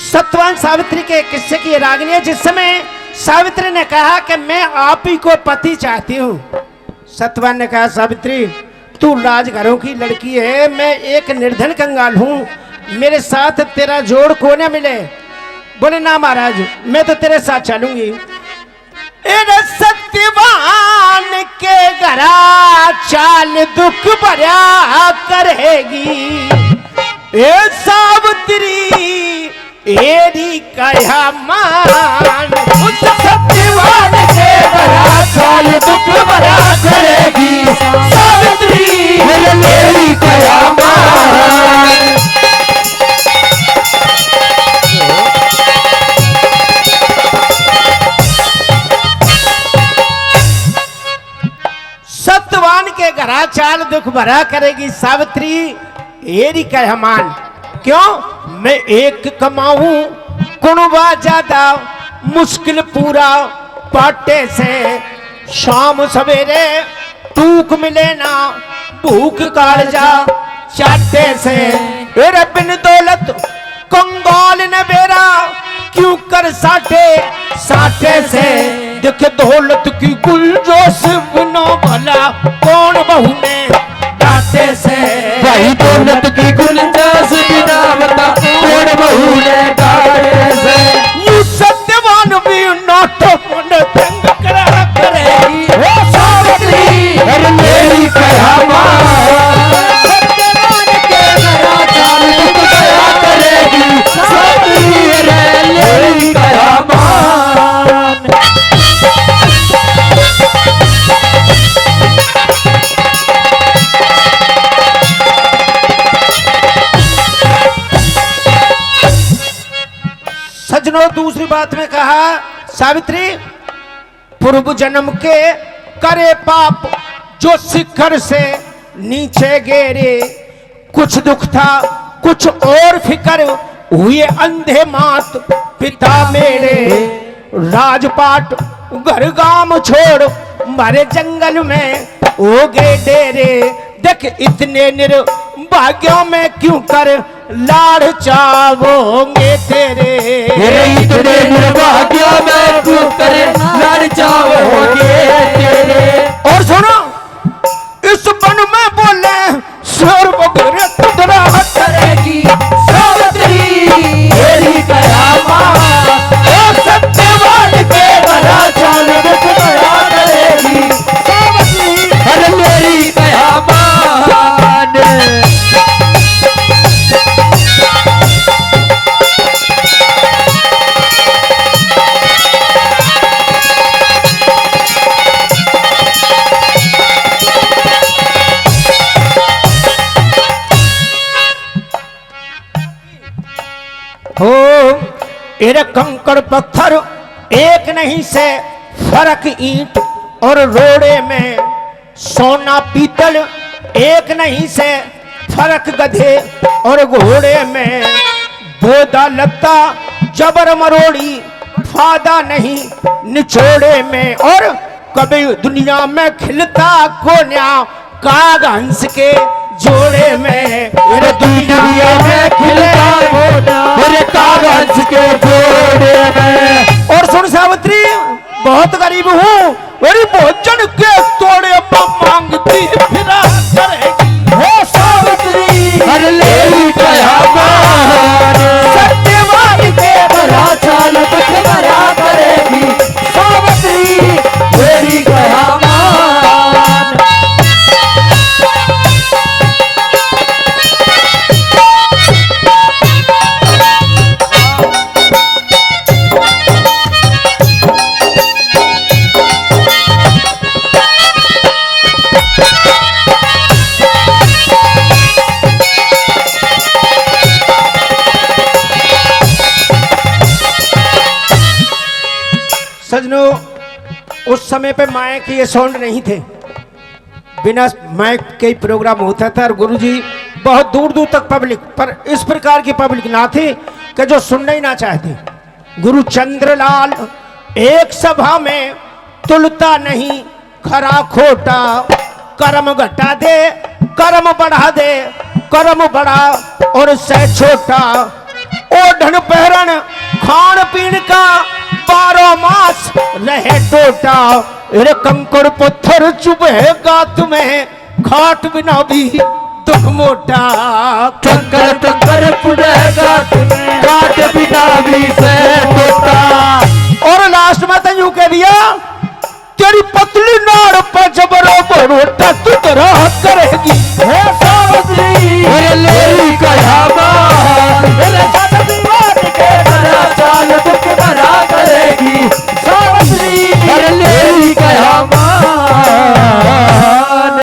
सत्यवान सावित्री के किस्से की रागिनी है, जिस समय सावित्री ने कहा कि मैं आप ही को पति चाहती हूँ। सत्यवान ने कहा सावित्री तू राजघरों की लड़की है, मैं एक निर्धन कंगाल हूँ, मेरे साथ तेरा जोड़ को न मिले। बोले ना महाराज मैं तो तेरे साथ चलूंगी। सत्यवान के घरा चाल दुख भरा करेगी, ए सावित्री एरी कया मान। उस सत्यवान के घरा चाल दुख भरा करेगी, सावित्री एरी कया मान। सत्यवान के घरा चाल दुख भरा करेगी, सावित्री एरी कया मान। क्यों? मैं एक कमाऊं कुणवा ज्यादा, मुश्किल पूरा पाटे से, शाम सवेरे टूक मिले ना, भूख कालजा चाटे से। मेरे बिन दौलत कंगाल न बेरा, क्यों कर साटे साटे से। देख दौलत की गुलजोश बिना भला, कौन बहू ने डांटे से। भाई दौलत की गुंजाइश बिना बता, कौन बहू ने डांटे से। यू सत्यवान भी नाटक मन तंग करा करेगी, ओ सावित्री मेरी कया मान। सत्यवान के घरा चाल दुख भरा करेगी, सावित्री मेरी कया मान। सजनों दूसरी बात में कहा सावित्री पूर्व जन्म के करे पाप जो शिखर से नीचे गिरे, कुछ दुख था कुछ और फिकर, हुए अंधे मात पिता मेरे। राजपाट घर गांव छोड़ मारे जंगल में हो गए डेरे। देख इतने निर्भाग्यों में क्यों कर लाड़ चावोगे तेरे। इतने निर्भाग्यों में क्यों करे लाड़ चावोगे तेरे। और सुनो इस वन में बोले शोर बगरे तुदरा करेगी, सावित्री मेरी कया मान। ओ सत्यवान के घरा चाल दुख भरा करेगी, सावित्री मेरी कया मान। हो एरे कंकड़ पत्थर एक नहीं से फर्क, ईंट और रोड़े में सोना पीतल एक नहीं से फर्क, गधे और घोड़े में बोदा लगता जबर मरोड़ी, फायदा नहीं निचोड़े में। और कभी दुनिया में खिलता कोन्या काग हंस के जोड़े में। मेरे दुनिया में खिलता मेरे कागज के जोड़े में। और सुन सावित्री बहुत गरीब हूँ, मेरी भोजन के तोड़े मांगती फिरा करेगी। हो सावित्री हर ले कया मान। सत्यवान के घरा चाल दुख भरा करेगी, सावित्री मेरी कया मान। सजनों उस समय पे माइक ये साउंड नहीं थे, बिना माइक के ही प्रोग्राम होता था। और गुरुजी बहुत दूर दूर तक पब्लिक, पर इस प्रकार की पब्लिक ना थी कि जो सुनना ही ना चाहती। गुरु चंद्रलाल एक सभा में तुलता नहीं खरा खोटा, कर्म घटा दे कर्म बढ़ा दे, कर्म बड़ा और सह छोटा। ओढ़न पहरन रहे टोटा, अरे कंकड़ पत्थर चुभेगा तुम्हें, घाट बिना भी दुख मोटा। कंकर कंकर पुड़ेगा तुम्हें, घाट बिना भी से टोटा। और लास्ट में तो यूं कह दिया, तेरी पतली नाड़ पर जबरो बरोटा तू तरह करेगी। हे सावित्री, ले कहा